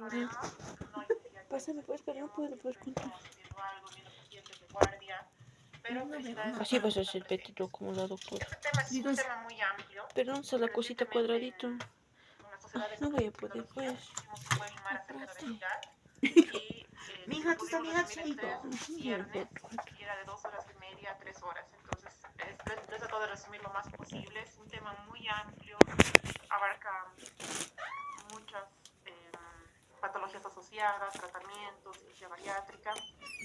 Hola. Pásame pues, pero no puedo pues contar. Así vas a hacer petito como la doctora. Digas, Pero no la cosita cuadradito. Ay, no voy a poder pues. Aparte. mija, tú también has ido. Viernes y era de 2 horas y media a 3 horas. Entonces, les trato de resumir lo más posible. Es un tema muy amplio, abarca muchas patologías asociadas, tratamientos, cirugía bariátrica,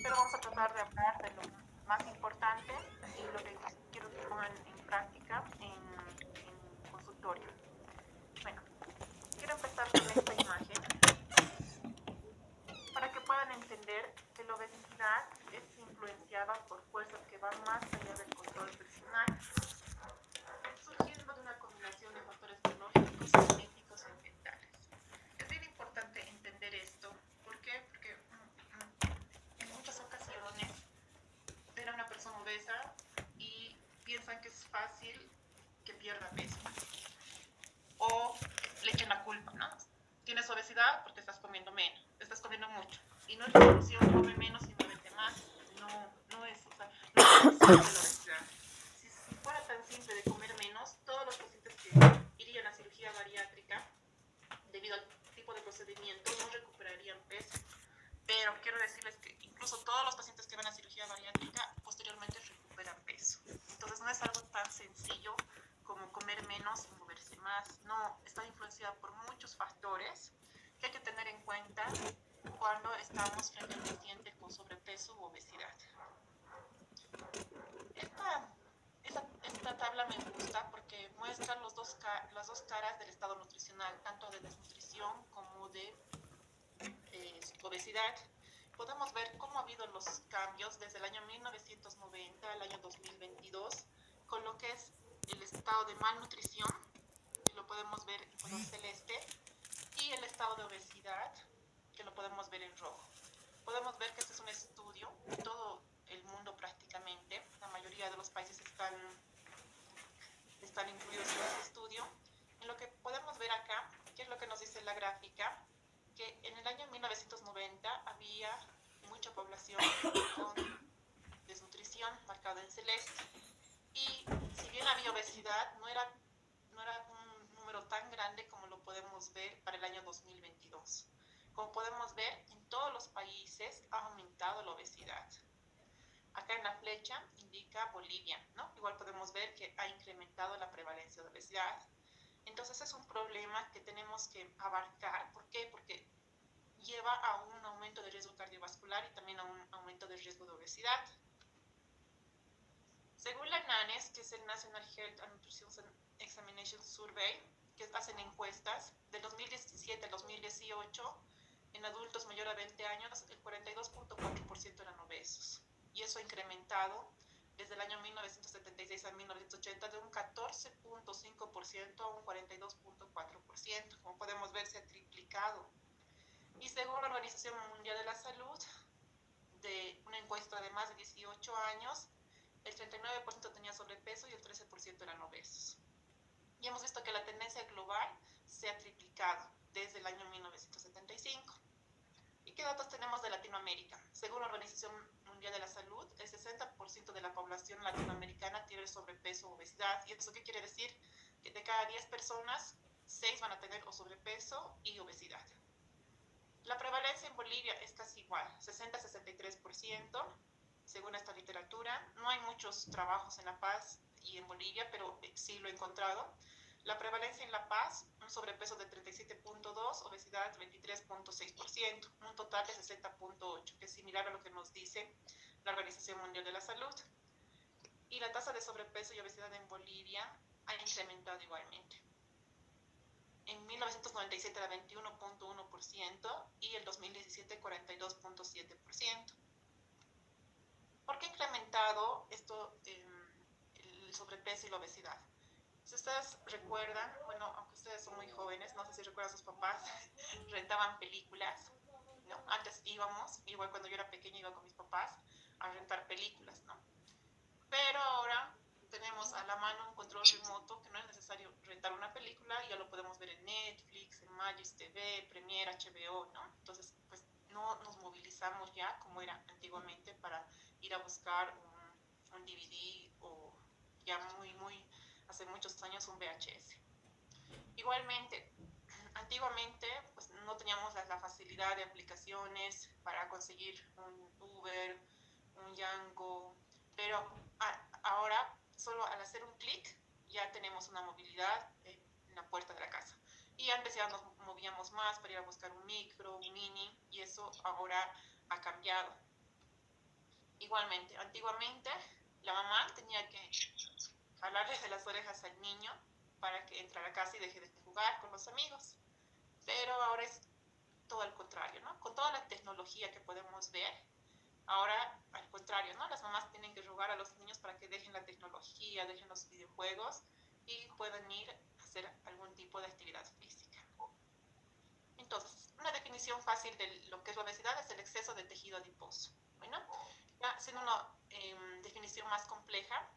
pero vamos a tratar de hablar de lo más importante y lo que quiero que pongan en práctica en consultorio. Bueno, quiero empezar con esta imagen para que puedan entender que la obesidad es influenciada por fuerzas que van más allá del control personal, surgiendo de una combinación de factores biológicos, genéticos y ambientales. Es bien importante entender esto. ¿Por qué? Porque en muchas ocasiones ven a una persona obesa y piensan que es fácil que pierda peso. O le echan la culpa, ¿no? Tienes obesidad porque estás comiendo menos, estás comiendo mucho. Y no es la solución, come menos y muévete más. No es, o sea, no es tan simple la obesidad. Si fuera tan simple de comer menos, todos los pacientes que irían a cirugía bariátrica, debido al tipo de procedimiento, no recuperarían peso. Pero quiero decirles que incluso todos los pacientes que van a cirugía bariátrica posteriormente recuperan peso. Entonces no es algo tan sencillo como comer menos y moverse más. No, está influenciada por muchos factores que hay que tener en cuenta cuando estamos frente a un paciente con sobrepeso u obesidad. Esta tabla me gusta porque muestra las dos caras del estado nutricional, tanto de desnutrición como de obesidad. Podemos ver cómo ha habido los cambios desde el año 1990 al año 2022 con lo que es el estado de malnutrición, que lo podemos ver en color celeste, y el estado de obesidad, que lo podemos ver en rojo. Podemos ver que este es un estudio en todo el mundo prácticamente, la mayoría de los países están incluidos en este estudio. En lo que podemos ver acá, que es lo que nos dice la gráfica, que en el año 1990 había mucha población con desnutrición, marcada en celeste, y si bien había obesidad, no era un número tan grande como lo podemos ver para el año 2022. Como podemos ver, en todos los países ha aumentado la obesidad. Acá en la flecha indica Bolivia, ¿no? Igual podemos ver que ha incrementado la prevalencia de obesidad. Entonces es un problema que tenemos que abarcar. ¿Por qué? Porque lleva a un aumento de riesgo cardiovascular y también a un aumento de riesgo de obesidad. Según la NANES, que es el National Health and Nutrition Examination Survey, que hacen encuestas, del 2017 al 2018, en adultos mayores de 20 años, el 42.4% eran obesos. Y eso ha incrementado desde el año 1976 a 1980 de un 14.5% a un 42.4%. Como podemos ver, se ha triplicado. Y según la Organización Mundial de la Salud, de una encuesta de más de 18 años, el 39% tenía sobrepeso y el 13% eran obesos. Y hemos visto que la tendencia global se ha triplicado desde el año 1975. ¿Y qué datos tenemos de Latinoamérica? Según la Organización Mundial de la Salud, el 60% de la población latinoamericana tiene sobrepeso o obesidad. ¿Y eso qué quiere decir? Que de cada 10 personas, 6 van a tener o sobrepeso y obesidad. La prevalencia en Bolivia es casi igual, 60-63%, según esta literatura. No hay muchos trabajos en La Paz y en Bolivia, pero sí lo he encontrado. La prevalencia en La Paz, un sobrepeso de 37.2%, obesidad 23.6%, un total de 60.8%, que es similar a lo que nos dice la Organización Mundial de la Salud. Y la tasa de sobrepeso y obesidad en Bolivia ha incrementado igualmente. En 1997 era 21.1% y en 2017 42.7%. ¿Por qué ha incrementado esto, el sobrepeso y la obesidad? Si ustedes recuerdan, bueno, aunque ustedes son muy jóvenes, no sé si recuerdan a sus papás, rentaban películas, ¿no? Antes íbamos, igual cuando yo era pequeña iba con mis papás a rentar películas, ¿no? Pero ahora tenemos a la mano un control remoto que no es necesario rentar una película, ya lo podemos ver en Netflix, en Magis TV, Premiere, HBO, ¿no? Entonces, pues no nos movilizamos ya como era antiguamente para ir a buscar un DVD o ya hace muchos años un VHS. Igualmente, antiguamente pues no teníamos la facilidad de aplicaciones para conseguir un Uber, un Yango, pero ahora solo al hacer un clic ya tenemos una movilidad en la puerta de la casa. Y antes ya nos movíamos más para ir a buscar un micro, un mini, y eso ahora ha cambiado. Igualmente, antiguamente la mamá tenía que jalarle de las orejas al niño para que entre a la casa y deje de jugar con los amigos. Pero ahora es todo al contrario, ¿no? Con toda la tecnología que podemos ver, ahora al contrario, ¿no? Las mamás tienen que rogar a los niños para que dejen la tecnología, dejen los videojuegos y puedan ir a hacer algún tipo de actividad física. Entonces, una definición fácil de lo que es la obesidad es el exceso de tejido adiposo. Bueno, ya haciendo una definición más compleja,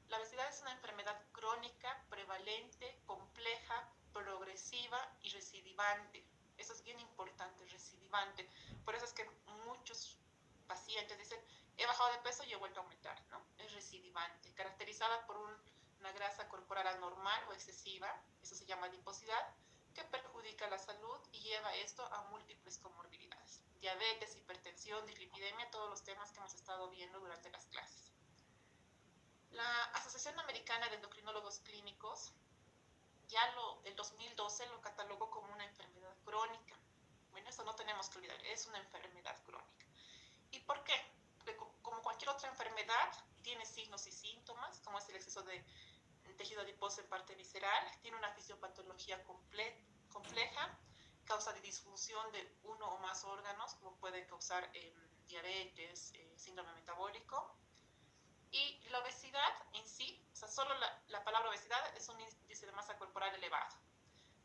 la obesidad es una enfermedad crónica, prevalente, compleja, progresiva y recidivante. Eso es bien importante, recidivante. Por eso es que muchos pacientes dicen, he bajado de peso y he vuelto a aumentar, ¿no? Es recidivante, caracterizada por una grasa corporal anormal o excesiva, eso se llama adiposidad, que perjudica la salud y lleva esto a múltiples comorbilidades. Diabetes, hipertensión, dislipidemia, todos los temas que hemos estado viendo durante las clases. La Asociación Americana de Endocrinólogos Clínicos ya el 2012 lo catalogó como una enfermedad crónica. Bueno, eso no tenemos que olvidar, es una enfermedad crónica. ¿Y por qué? Porque como cualquier otra enfermedad, tiene signos y síntomas, como es el exceso de tejido adiposo en parte visceral, tiene una fisiopatología compleja, causa de disfunción de uno o más órganos, como puede causar diabetes, síndrome metabólico. Y la obesidad en sí, o sea, solo la palabra obesidad es un índice de masa corporal elevado.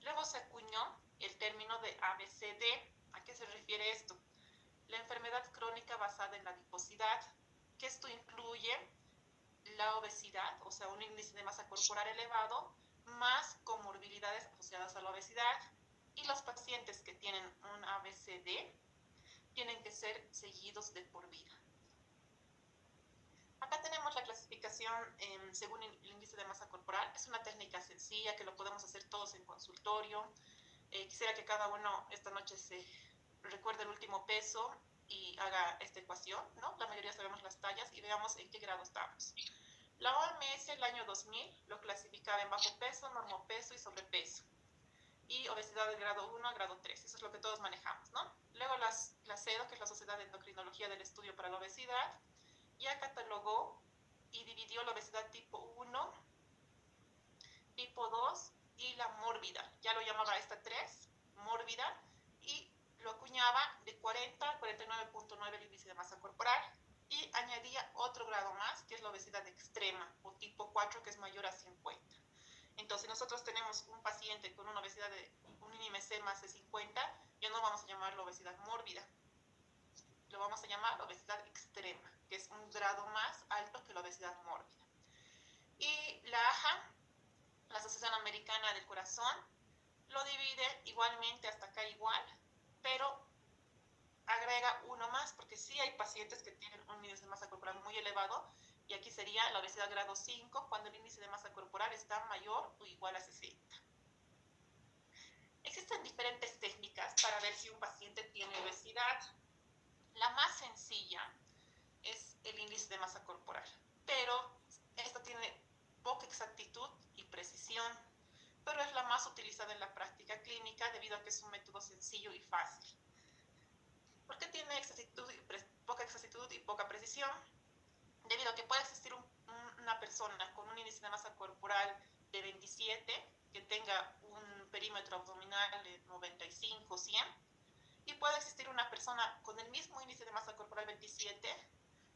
Luego se acuñó el término de ABCD. ¿A qué se refiere esto? La enfermedad crónica basada en la adiposidad, que esto incluye la obesidad, o sea, un índice de masa corporal elevado, más comorbilidades asociadas a la obesidad. Y los pacientes que tienen un ABCD tienen que ser seguidos de por vida. Acá tenemos la clasificación según el índice de masa corporal. Es una técnica sencilla que lo podemos hacer todos en consultorio. Quisiera que cada uno esta noche se recuerde el último peso y haga esta ecuación, ¿no? La mayoría sabemos las tallas y veamos en qué grado estamos. La OMS el año 2000 lo clasificaba en bajo peso, normopeso y sobrepeso. Y obesidad de grado 1 a grado 3. Eso es lo que todos manejamos, ¿no? Luego la SEDO, que es la Sociedad de Endocrinología del Estudio para la Obesidad, ya catalogó y dividió la obesidad tipo 1, tipo 2 y la mórbida. Ya lo llamaba esta 3, mórbida, y lo acuñaba de 40 a 49.9 el índice de masa corporal y añadía otro grado más, que es la obesidad extrema, o tipo 4, que es mayor a 50. Entonces, si nosotros tenemos un paciente con una obesidad de un IMC más de 50, ya no vamos a llamarlo obesidad mórbida, lo vamos a llamar obesidad extrema, que es un grado más alto que la obesidad mórbida. Y la AHA, la Asociación Americana del Corazón, lo divide igualmente hasta acá igual, pero agrega uno más, porque sí hay pacientes que tienen un índice de masa corporal muy elevado, y aquí sería la obesidad grado 5, cuando el índice de masa corporal está mayor o igual a 60. Existen diferentes técnicas para ver si un paciente tiene obesidad. La más sencilla es el índice de masa corporal, pero esta tiene poca exactitud y precisión, pero es la más utilizada en la práctica clínica debido a que es un método sencillo y fácil. ¿Por qué tiene poca exactitud y poca precisión? Debido a que puede existir una persona con un índice de masa corporal de 27 que tenga un perímetro abdominal de 95, 100, y puede existir una persona con el mismo índice de masa corporal 27,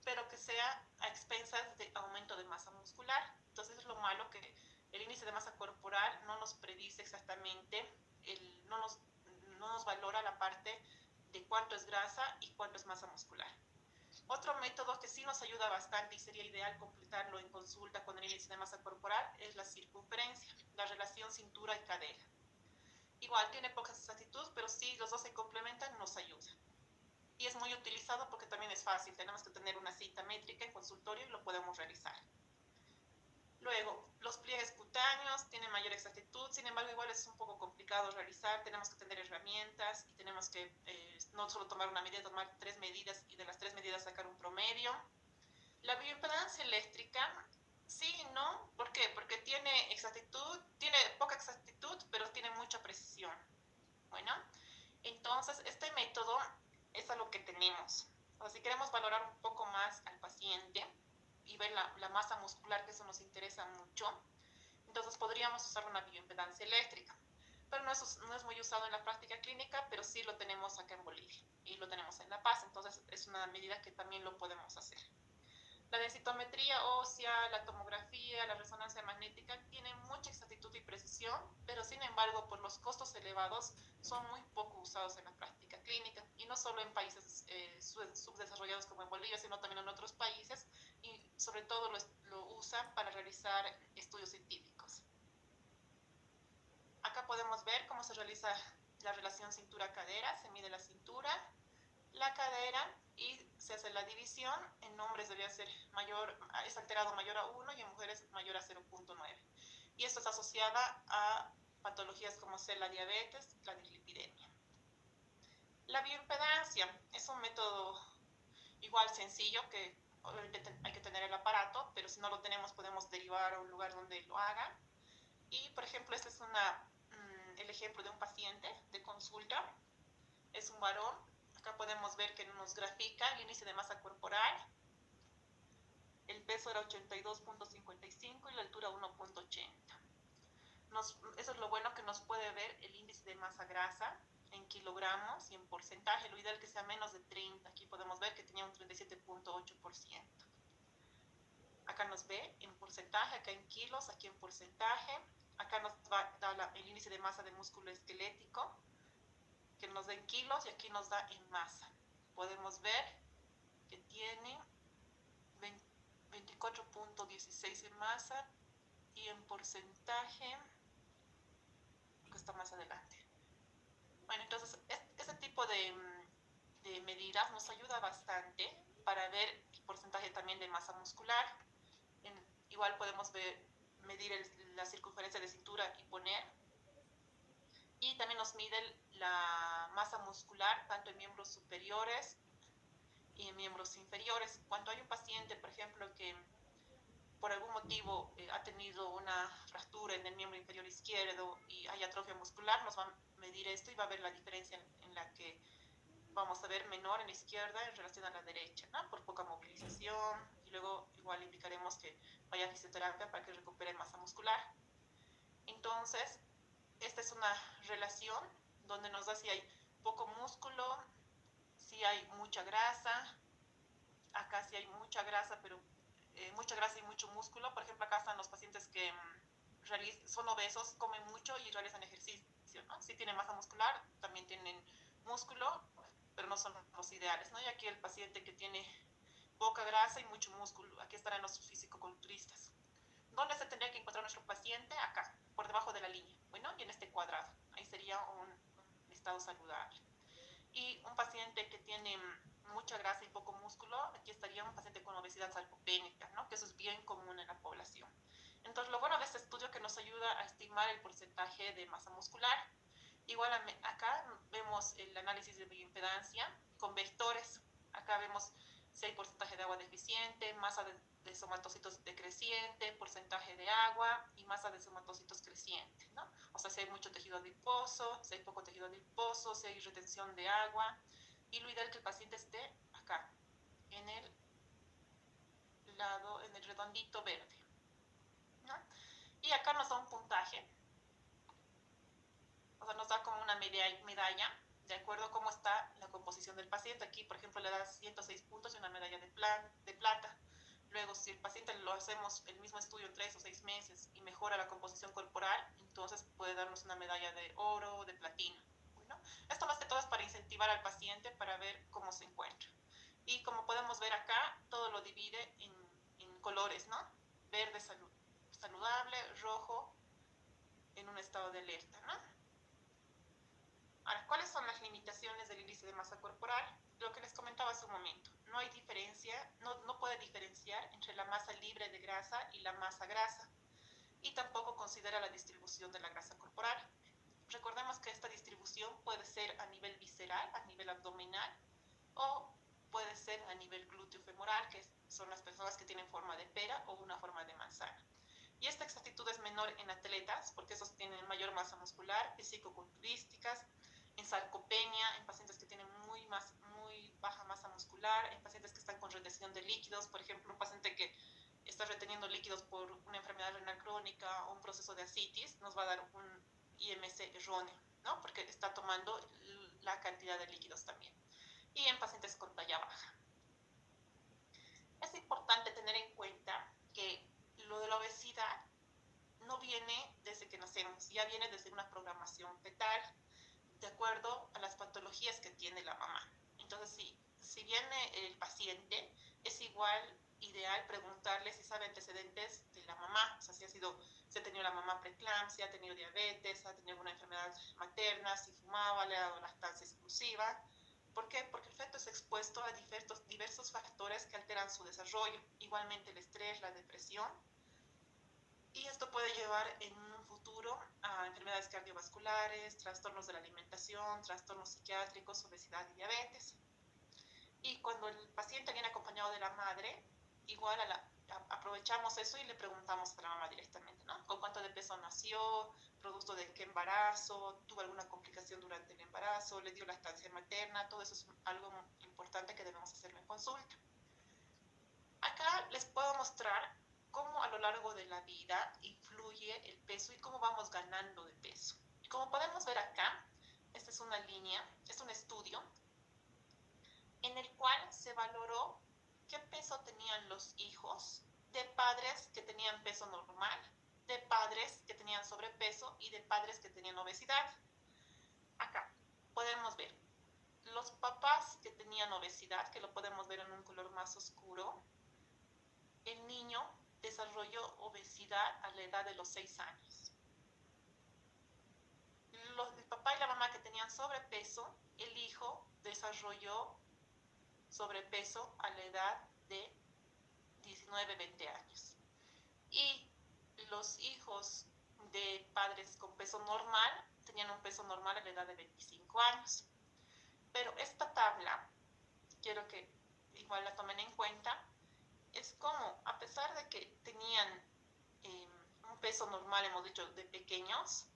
pero que sea a expensas de aumento de masa muscular. Entonces es lo malo, que el índice de masa corporal no nos predice exactamente, no nos valora la parte de cuánto es grasa y cuánto es masa muscular. Otro método que sí nos ayuda bastante y sería ideal completarlo en consulta con el índice de masa corporal es la circunferencia, la relación cintura y cadera. Igual tiene poca exactitud, pero si los dos se complementan nos ayuda. Y es muy utilizado porque también es fácil, tenemos que tener una cita métrica en consultorio y lo podemos realizar. Luego, los pliegues cutáneos tienen mayor exactitud, sin embargo, igual es un poco complicado realizar, tenemos que tener herramientas y tenemos que no solo tomar una medida, tomar 3 medidas y de las 3 medidas sacar un promedio. La bioimpedancia eléctrica, sí y no, ¿por qué? Porque tiene exactitud, tiene poca exactitud, pero tiene mucha precisión. Bueno, entonces este método es a lo que tenemos. O sea, si queremos valorar un poco más al paciente y ver la masa muscular, que eso nos interesa mucho, entonces podríamos usar una bioimpedancia eléctrica. Pero no es muy usado en la práctica clínica, pero sí lo tenemos acá en Bolivia y lo tenemos en La Paz, entonces es una medida que también lo podemos hacer. La densitometría ósea, la tomografía, la resonancia magnética tienen mucha exactitud y precisión, pero sin embargo, por los costos elevados, son muy poco usados en la práctica clínica, y no solo en países subdesarrollados como en Bolivia, sino también en otros países, y sobre todo lo usan para realizar estudios científicos. Acá podemos ver cómo se realiza la relación cintura-cadera, se mide la cintura, la cadera y se hace la división. En hombres debería ser mayor, es alterado mayor a 1 y en mujeres mayor a 0.9. Y esto está asociada a patologías como ser la diabetes, la dislipidemia. La bioimpedancia es un método igual sencillo que obviamente hay que tener el aparato, pero si no lo tenemos podemos derivar a un lugar donde lo hagan. Y por ejemplo, este es el ejemplo de un paciente de consulta. Es un varón. Acá podemos ver que nos grafica el índice de masa corporal. El peso era 82.55 y la altura 1.80. Eso es lo bueno, que nos puede ver el índice de masa grasa en kilogramos y en porcentaje. Lo ideal es que sea menos de 30. Aquí podemos ver que tenía un 37.8%. Acá nos ve en porcentaje, acá en kilos, aquí en porcentaje. Acá nos va a dar el índice de masa de músculo esquelético, que nos da en kilos, y aquí nos da en masa. Podemos ver que tiene 24.16 en masa y en porcentaje, que está más adelante. Bueno, entonces este tipo de medidas nos ayuda bastante para ver el porcentaje también de masa muscular. Igual podemos medir la circunferencia de cintura y poner. Y también nos mide la masa muscular tanto en miembros superiores y en miembros inferiores. Cuando hay un paciente, por ejemplo, que por algún motivo ha tenido una fractura en el miembro inferior izquierdo y hay atrofia muscular, nos va a medir esto y va a ver la diferencia en la que vamos a ver menor en la izquierda en relación a la derecha, ¿no? Por poca movilización, y luego igual indicaremos que vaya a fisioterapia para que recupere masa muscular. Entonces, esta es una relación donde nos da si hay poco músculo, si hay mucha grasa. Acá sí hay mucha grasa, pero mucha grasa y mucho músculo. Por ejemplo, acá están los pacientes que son obesos, comen mucho y realizan ejercicio, ¿no? Sí tienen masa muscular, también tienen músculo, pero no son los ideales, ¿no? Y aquí el paciente que tiene poca grasa y mucho músculo, aquí estarán los fisicoculturistas. ¿Dónde se tendría que encontrar nuestro paciente? Acá, por debajo de la línea, bueno, y en este cuadrado. Ahí sería un estado saludable. Y un paciente que tiene mucha grasa y poco músculo, aquí estaría un paciente con obesidad sarcopénica, ¿no? Que eso es bien común en la población. Entonces, lo bueno de este estudio es que nos ayuda a estimar el porcentaje de masa muscular. Igual acá vemos el análisis de bioimpedancia con vectores. Acá vemos si hay porcentaje de agua deficiente, masa de somatocitos decreciente, porcentaje de agua y masa de somatocitos creciente, ¿no? O sea, si hay mucho tejido adiposo, si hay poco tejido adiposo, si hay retención de agua. Y lo ideal es que el paciente esté acá, en el lado, en el redondito verde, ¿no? Y acá nos da un puntaje. O sea, nos da como una medalla de acuerdo a cómo está la composición del paciente. Aquí, por ejemplo, le da 106 puntos y una medalla de plata. Luego, si el paciente lo hacemos el mismo estudio en 3 o 6 meses y mejora la composición corporal, entonces puede darnos una medalla de oro o de platino. Bueno, esto más que todo es para incentivar al paciente para ver cómo se encuentra. Y como podemos ver acá, todo lo divide en colores, ¿no? Verde saludable, rojo en un estado de alerta, ¿no? Ahora, ¿cuáles son las limitaciones del índice de masa corporal? Lo que les comentaba hace un momento, no hay diferencia, no puede diferenciar entre la masa libre de grasa y la masa grasa, y tampoco considera la distribución de la grasa corporal. Recordemos que esta distribución puede ser a nivel visceral, a nivel abdominal, o puede ser a nivel glúteo femoral, que son las personas que tienen forma de pera o una forma de manzana. Y esta exactitud es menor en atletas, porque esos tienen mayor masa muscular, fisicoculturísticas, en sarcopenia, en pacientes que tienen muy baja masa muscular, en pacientes que están con retención de líquidos, por ejemplo, un paciente que está reteniendo líquidos por una enfermedad renal crónica o un proceso de ascitis, nos va a dar un IMC erróneo, ¿no? Porque está tomando la cantidad de líquidos también. Y en pacientes con talla baja. Es importante tener en cuenta que lo de la obesidad no viene desde que nacemos, ya viene desde una programación fetal, de acuerdo a las patologías que tiene la mamá. Entonces, si viene el paciente, es igual ideal preguntarle si sabe antecedentes de la mamá, o sea, si ha tenido la mamá preeclampsia, ha tenido diabetes, ha tenido alguna enfermedad materna, si fumaba, le ha dado lactancia exclusiva. ¿Por qué? Porque el feto es expuesto a diversos factores que alteran su desarrollo, igualmente el estrés, la depresión, y esto puede llevar en un futuro a enfermedades cardiovasculares, trastornos de la alimentación, trastornos psiquiátricos, obesidad y diabetes. Y cuando el paciente viene acompañado de la madre, igual aprovechamos eso y le preguntamos a la mamá directamente, ¿no? ¿Con cuánto de peso nació? ¿Producto de qué embarazo? ¿Tuvo alguna complicación durante el embarazo? ¿Le dio lactancia materna? Todo eso es algo importante que debemos hacerlo en consulta. Acá les puedo mostrar cómo a lo largo de la vida influye el peso y cómo vamos ganando de peso. Como podemos ver acá, esta es una línea, es un estudio en el cual se valoró qué peso tenían los hijos de padres que tenían peso normal, de padres que tenían sobrepeso y de padres que tenían obesidad. Acá podemos ver los papás que tenían obesidad, que lo podemos ver en un color más oscuro. El niño desarrolló obesidad a la edad de los 6 años. El papá y la mamá que tenían sobrepeso, el hijo desarrolló sobrepeso a la edad de 19, 20 años. Y los hijos de padres con peso normal tenían un peso normal a la edad de 25 años. Pero esta tabla, quiero que igual la tomen en cuenta, es como, a pesar de que tenían un peso normal, hemos dicho, de pequeños,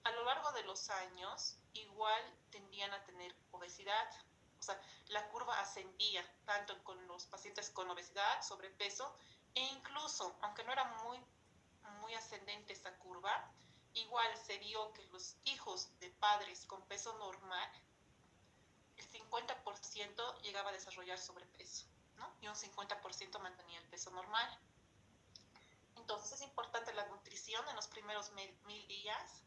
a lo largo de los años igual tendían a tener obesidad. O sea, la curva ascendía tanto con los pacientes con obesidad, sobrepeso, e incluso, aunque no era muy ascendente esta curva, igual se vio que los hijos de padres con peso normal, el 50% llegaba a desarrollar sobrepeso, ¿no? Y un 50% mantenía el peso normal. Entonces es importante la nutrición en los primeros 1000 días.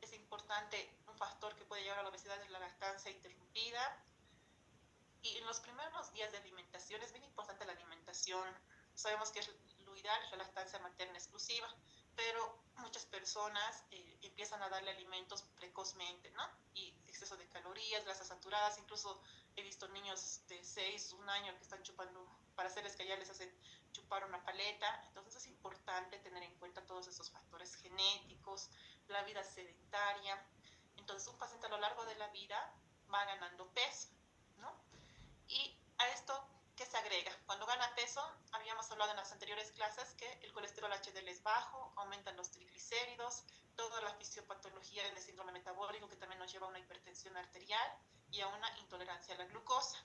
Es importante un factor que puede llevar a la obesidad es la lactancia interrumpida. Y en los primeros días de alimentación es bien importante la alimentación. Sabemos que es lo ideal, la lactancia materna exclusiva, pero muchas personas empiezan a darle alimentos precozmente, ¿no? Y exceso de calorías, grasas saturadas, incluso he visto niños de 6, 1 año que están chupando, para hacerles que ya les hacen chupar una paleta. Entonces es importante tener en cuenta todos esos factores genéticos, la vida sedentaria. Entonces un paciente a lo largo de la vida va ganando peso, ¿no? Y a esto, ¿qué se agrega? Cuando gana peso, habíamos hablado en las anteriores clases que el colesterol HDL es bajo, aumentan los triglicéridos, toda la fisiopatología del síndrome metabólico que también nos lleva a una hipertensión arterial y a una intolerancia a la glucosa.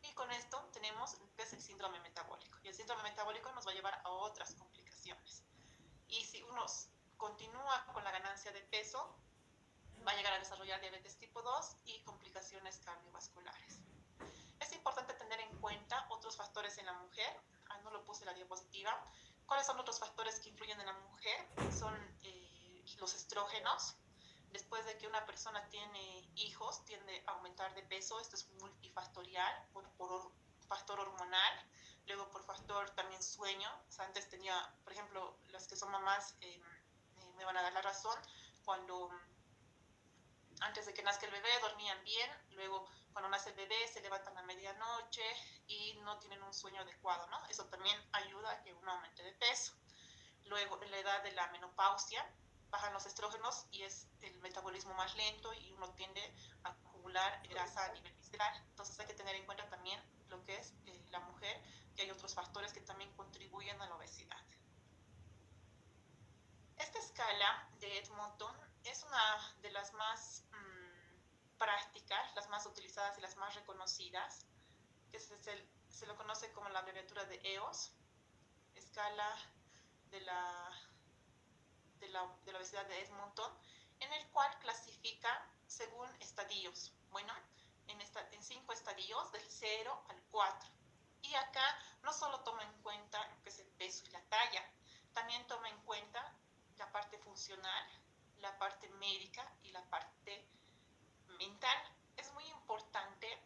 Y con esto tenemos que es el síndrome metabólico. Y el síndrome metabólico nos va a llevar a otras complicaciones. Y si uno continúa con la ganancia de peso, va a llegar a desarrollar diabetes tipo 2 y complicaciones cardiovasculares. Es importante tener en cuenta otros factores en la mujer. No lo puse en la diapositiva. ¿Cuáles son otros factores que influyen en la mujer? Son los estrógenos. Después de que una persona tiene hijos, tiende a aumentar de peso. Esto es multifactorial por factor hormonal, luego por factor también sueño. O sea, antes tenía, por ejemplo, las que son mamás me van a dar la razón, cuando antes de que nazca el bebé dormían bien, luego cuando nace el bebé se levantan a medianoche y no tienen un sueño adecuado, ¿no? Eso también ayuda a que uno aumente de peso. Luego, en la edad de la menopausia, bajan los estrógenos y es el metabolismo más lento y uno tiende a acumular grasa a nivel visceral. Entonces hay que tener en cuenta también lo que es la mujer, y hay otros factores que también contribuyen a la obesidad. Esta escala de Edmonton es una de las más prácticas, las más utilizadas y las más reconocidas, que se lo conoce como la abreviatura de EOS, escala de la obesidad de Edmonton, en el cual clasifica según estadios. Bueno, en 5 estadios, del 0 al 4. Y acá no solo toma en cuenta lo que es el peso y la talla, también toma en cuenta la parte funcional, la parte médica y la parte mental. Es muy importante,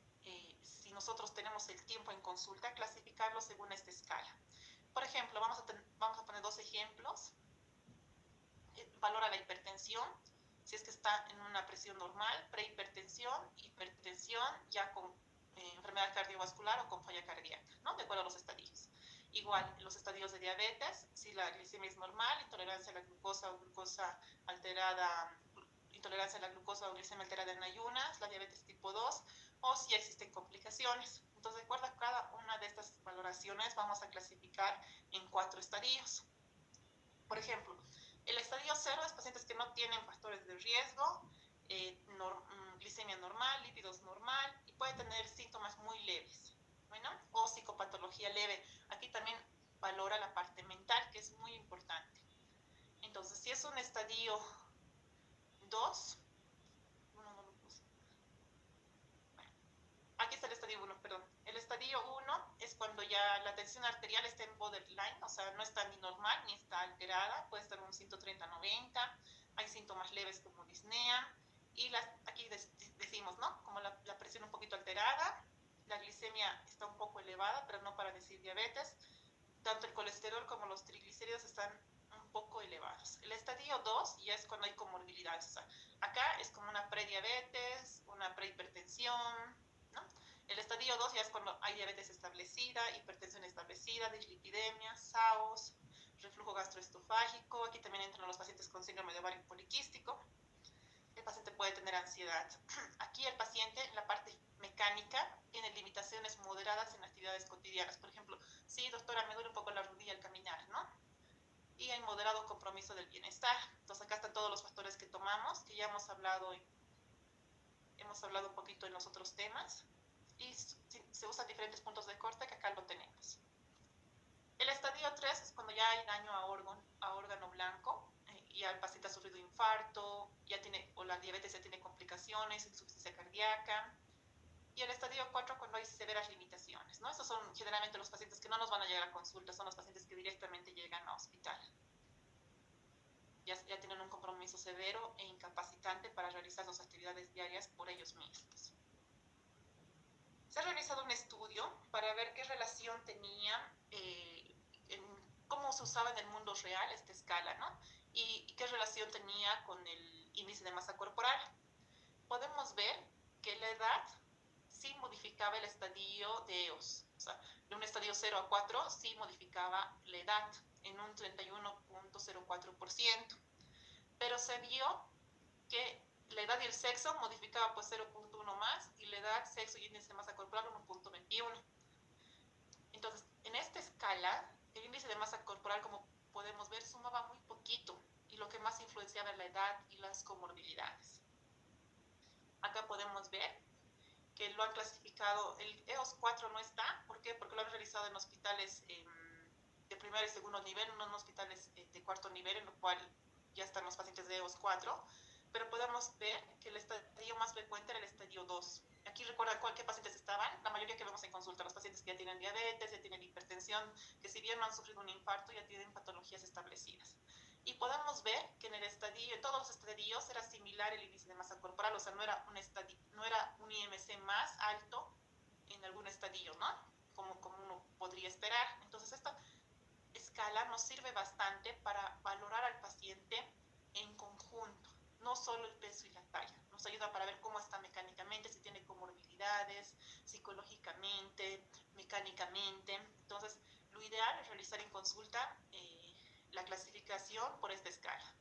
si nosotros tenemos el tiempo en consulta, clasificarlo según esta escala. Por ejemplo, vamos a poner 2 ejemplos. Valora la hipertensión, si es que está en una presión normal, prehipertensión, hipertensión, ya con enfermedad cardiovascular o con falla cardíaca, ¿no? De acuerdo a los estadios. Igual, los estadios de diabetes, si la glicemia es normal, intolerancia a la glucosa o glucosa alterada, intolerancia a la glucosa o glicemia alterada en ayunas, la diabetes tipo 2, o si existen complicaciones. Entonces, de acuerdo a cada una de estas valoraciones, vamos a clasificar en 4 estadios. Por ejemplo, el estadio 0 es pacientes que no tienen factores de riesgo, glicemia normal, lípidos normal, y puede tener síntomas muy leves, bueno, o psicopatología leve. Aquí también valora la parte mental, que es muy importante. Entonces, si es un estadio 2, aquí está el estadio 1, perdón. El estadio 1 es cuando ya la tensión arterial está en borderline, o sea, no está ni normal ni está alterada, puede estar un 130/90, hay síntomas leves como disnea, y aquí decimos, ¿no? Como la presión un poquito alterada, la glicemia está un poco elevada, pero no para decir diabetes, tanto el colesterol como los triglicéridos están un poco elevados. El estadio 2 ya es cuando hay comorbilidades, o sea, acá es como una prediabetes, una prehipertensión, ¿no? El estadio 2 ya es cuando hay diabetes establecida, hipertensión establecida, dislipidemia, SAOS, reflujo gastroesofágico. Aquí también entran los pacientes con síndrome de ovario poliquístico. El paciente puede tener ansiedad. Aquí el paciente, en la parte mecánica, tiene limitaciones moderadas en actividades cotidianas. Por ejemplo, sí, doctora, me duele un poco la rodilla al caminar, ¿no? Y hay moderado compromiso del bienestar. Entonces acá están todos los factores que tomamos, que ya hemos hablado un poquito en los otros temas, y se usan diferentes puntos de corte, que acá lo tenemos. El estadio 3 es cuando ya hay daño a órgano blanco, ya el paciente ha sufrido infarto, o la diabetes ya tiene complicaciones, insuficiencia cardíaca. Y el estadio 4 cuando hay severas limitaciones, ¿no? Esos son generalmente los pacientes que no nos van a llegar a consulta, son los pacientes que directamente llegan a hospital. Ya tienen un compromiso severo e incapacitante para realizar sus actividades diarias por ellos mismos. Se ha realizado un estudio para ver qué relación tenía, cómo se usaba en el mundo real esta escala, ¿no? Y qué relación tenía con el índice de masa corporal. Podemos ver que la edad sí modificaba el estadio de EOS. O sea, de un estadio 0 a 4 sí modificaba la edad en un 31.04%. Pero se vio que la edad y el sexo modificaba pues 0.1 más, y la edad, sexo y índice de masa corporal 1.21. Entonces, en esta escala, el índice de masa corporal, como podemos ver, sumaba muy poquito, y lo que más influenciaba era la edad y las comorbilidades. Acá podemos ver que lo han clasificado, el EOS 4 no está, ¿por qué? Porque lo han realizado en hospitales de primer y segundo nivel, no en hospitales de cuarto nivel, en lo cual ya están los pacientes de EOS 4, pero podemos ver que el estadio más frecuente era el estadio 2. Aquí recuerdan qué pacientes estaban, la mayoría que vemos en consulta, los pacientes que ya tienen diabetes, ya tienen hipertensión, que si bien no han sufrido un infarto, ya tienen patologías establecidas. Y podemos ver que en todos los estadios era similar el índice de masa corporal, o sea, no era un IMC más alto en algún estadio, ¿no? como uno podría esperar. Entonces, esta escala nos sirve bastante para valorar al paciente en conjunto, no solo el peso y la talla. Nos ayuda para ver cómo está mecánicamente, si tiene comorbilidades, psicológicamente, mecánicamente. Entonces, lo ideal es realizar en consulta la clasificación por esta escala.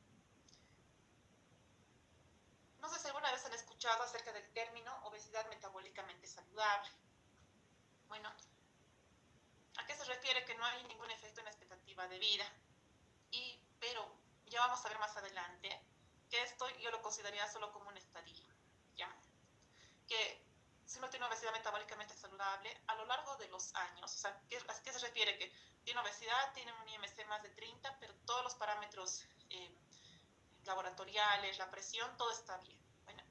No sé si alguna vez han escuchado acerca del término obesidad metabólicamente saludable. Bueno, ¿a qué se refiere? Que no hay ningún efecto en la expectativa de vida. Pero ya vamos a ver más adelante que esto yo lo consideraría solo como un estadio, ¿ya? Que si uno tiene obesidad metabólicamente saludable, a lo largo de los años, o sea, ¿a qué se refiere? Que tiene obesidad, tiene un IMC más de 30, pero todos los parámetros laboratoriales, la presión, todo está bien. Bueno,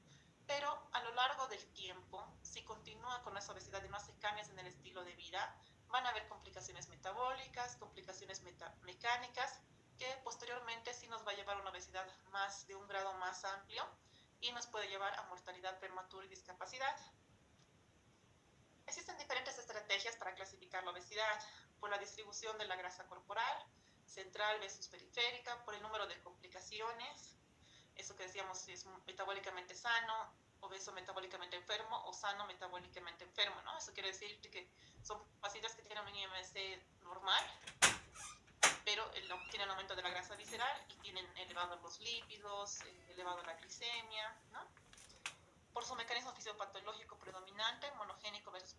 pero a lo largo del tiempo, si continúa con esa obesidad y no hace cambios en el estilo de vida, van a haber complicaciones metabólicas, complicaciones mecánicas, que posteriormente sí nos va a llevar a una obesidad más de un grado más amplio y nos puede llevar a mortalidad prematura y discapacidad. Existen diferentes estrategias para clasificar la obesidad, por la distribución de la grasa corporal, central versus periférica, por el número de complicaciones, eso que decíamos, si es metabólicamente sano, obeso metabólicamente enfermo o sano metabólicamente enfermo, ¿no? Eso quiere decir que son pacientes que tienen un IMC normal, pero tienen aumento de la grasa visceral y tienen elevados los lípidos, elevado la glicemia, ¿no? Por su mecanismo fisiopatológico predominante, monogénico versus